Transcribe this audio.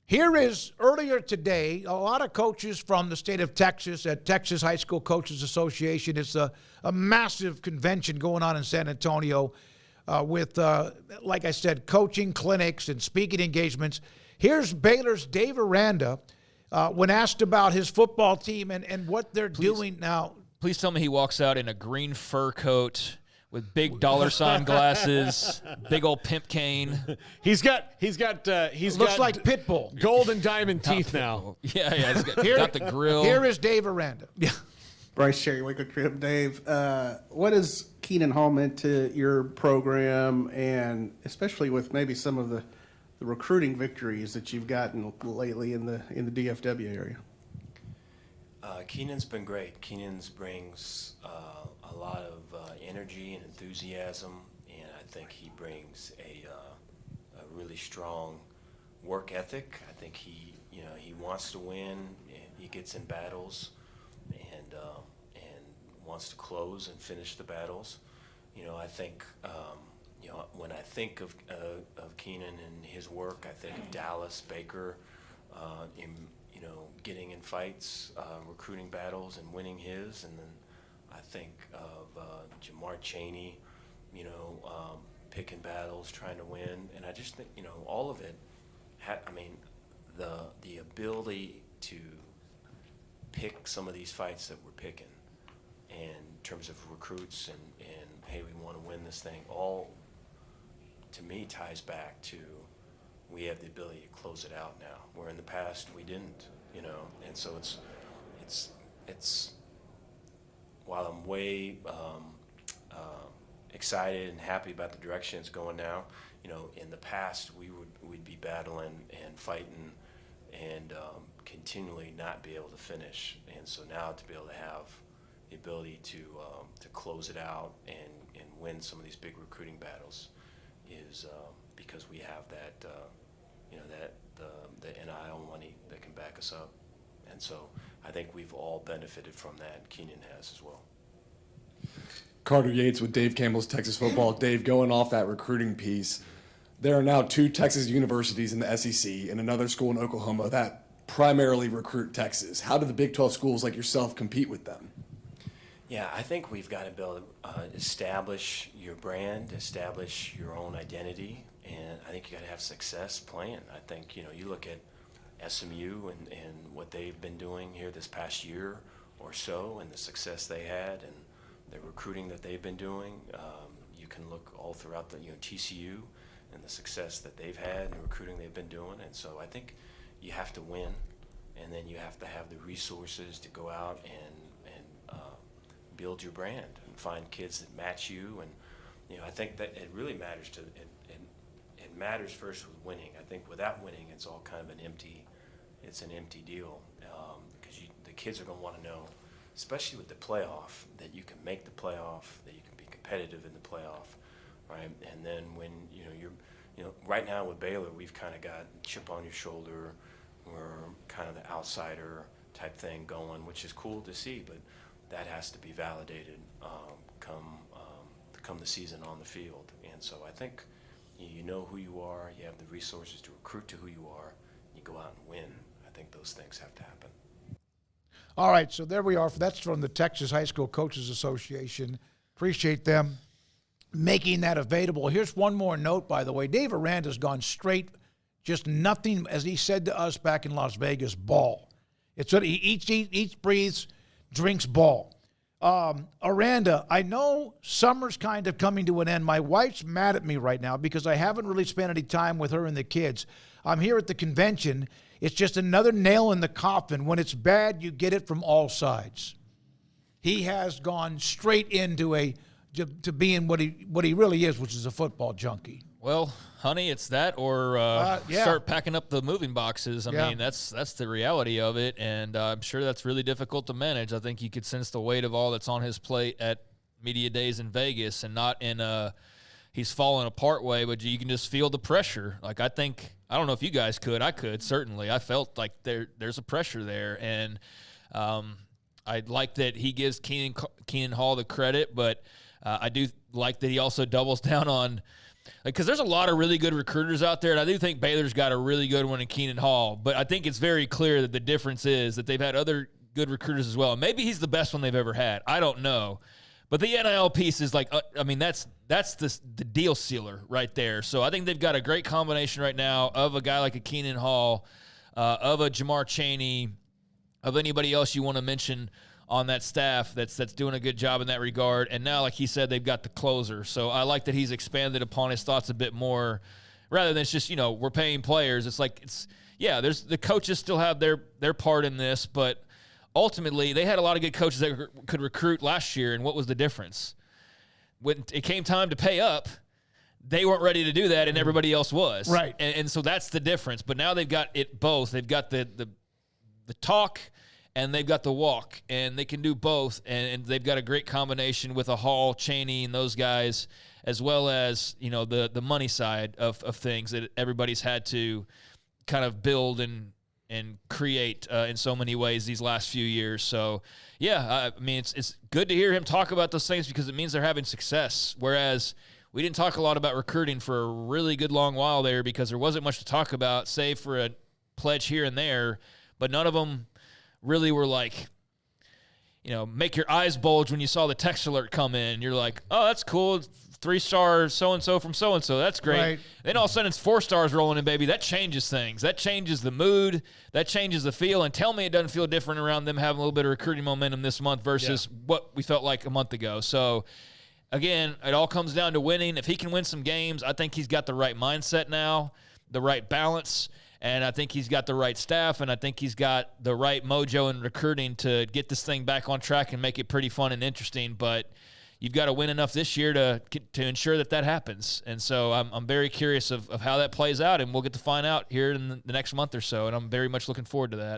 Here is, earlier today, a lot of coaches from the state of Texas at Texas High School Coaches Association. It's a massive convention going on in San Antonio with, like I said, coaching clinics and speaking engagements. Here's Baylor's Dave Aranda when asked about his football team and what they're doing now. Please tell me he walks out in a green fur coat with big dollar sign glasses, big old pimp cane. He's got Looks like Pitbull. Gold and diamond teeth now. Yeah, he's got the grill. Here is Dave Aranda. Yeah. Bryce Cherry, Waco Trip. Dave, what has Keenan Hall meant to your program, and especially with maybe some of the recruiting victories that you've gotten lately in the DFW area? Keenan's been great. Keenan's brings a lot of energy and enthusiasm, and I think he brings a really strong work ethic. I think he wants to win. And he gets in battles, and wants to close and finish the battles. I think when I think of Keenan and his work, I think of Dallas, Baker, getting in fights, recruiting battles and winning his, and then I think of Jamar Chaney, picking battles, trying to win, and I just think all of it. The ability to pick some of these fights that we're picking, and in terms of recruits and hey, we want to win this thing, all to me ties back to we have the ability to close it out now, where in the past we didn't, and so it's while I'm way excited and happy about the direction it's going now, in the past we'd be battling and fighting and continually not be able to finish, and so now to be able to have the ability to close it out and win some of these big recruiting battles is because we have that the NIL money that can back us up, and so I think we've all benefited from that. Keenan has as well. Carter Yates with Dave Campbell's Texas Football. Dave, going off that recruiting piece, there are now 2 Texas universities in the SEC and another school in Oklahoma that primarily recruit Texas. How do the Big 12 schools like yourself compete with them? Yeah, I think we've got to be able to establish your brand, establish your own identity, and I think you got to have success playing. I think, you look at SMU and what they've been doing here this past year or so and the success they had and the recruiting that they've been doing. You can look all throughout the TCU and the success that they've had and the recruiting they've been doing. And so I think you have to win, and then you have to have the resources to go out and build your brand and find kids that match you. And I think that it really matters it matters first with winning. I think without winning, it's all kind of an empty deal, because the kids are going to want to know, especially with the playoff, that you can make the playoff, that you can be competitive in the playoff, right? And then when you're right now with Baylor, we've kind of got chip on your shoulder. We're kind of the outsider type thing going, which is cool to see, but that has to be validated come the season on the field. And so I think you know who you are, you have the resources to recruit to who you are, you go out and win. I think those things have to happen. All right, so there we are. That's from the Texas High School Coaches Association. Appreciate them making that available. Here's one more note, by the way. Dave Aranda's gone straight, just nothing, as he said to us back in Las Vegas, ball. It's what he eats, breathes, drinks ball. Aranda, I know summer's kind of coming to an end. My wife's mad at me right now because I haven't really spent any time with her and the kids. I'm here at the convention. It's just another nail in the coffin. When it's bad, you get it from all sides. He has gone straight into to being what he really is, which is a football junkie. Well, honey, it's that or start packing up the moving boxes. I mean, that's the reality of it, and I'm sure that's really difficult to manage. I think you could sense the weight of all that's on his plate at media days in Vegas, and not in he's falling apart way, but you can just feel the pressure. Like I don't know if you guys could. I could, certainly. I felt like there's a pressure there, and I like that he gives Keenan Hall the credit, but I do like that he also doubles down on because there's a lot of really good recruiters out there, and I do think Baylor's got a really good one in Keenan Hall, but I think it's very clear that the difference is that they've had other good recruiters as well. Maybe he's the best one they've ever had. I don't know. But the NIL piece is like, that's the deal sealer right there. So I think they've got a great combination right now of a guy like a Keenan Hall, of a Jamar Chaney, of anybody else you want to mention on that staff that's doing a good job in that regard. And now, like he said, they've got the closer. So I like that he's expanded upon his thoughts a bit more rather than it's just, we're paying players. It's like, there's the coaches still have their part in this, but ultimately they had a lot of good coaches that could recruit last year. And what was the difference? When it came time to pay up, they weren't ready to do that and everybody else was. Right. And so that's the difference. But now they've got it both. They've got the talk and they've got the walk, and they can do both, and they've got a great combination with a Hall, Chaney, and those guys, as well as the money side of things that everybody's had to kind of build and create in so many ways these last few years. So, it's good to hear him talk about those things because it means they're having success, whereas we didn't talk a lot about recruiting for a really good long while there because there wasn't much to talk about, save for a pledge here and there, but none of them really were like, make your eyes bulge when you saw the text alert come in. You're like, oh, that's cool. 3-star so-and-so from so-and-so. That's great. Right. Then all of a sudden it's 4 stars rolling in, baby. That changes things. That changes the mood. That changes the feel. And tell me it doesn't feel different around them having a little bit of recruiting momentum this month versus what we felt like a month ago. So, again, it all comes down to winning. If he can win some games, I think he's got the right mindset now, the right balance, and I think he's got the right staff, and I think he's got the right mojo in recruiting to get this thing back on track and make it pretty fun and interesting. But you've got to win enough this year to ensure that happens. And so I'm very curious of how that plays out, and we'll get to find out here in the next month or so, and I'm very much looking forward to that.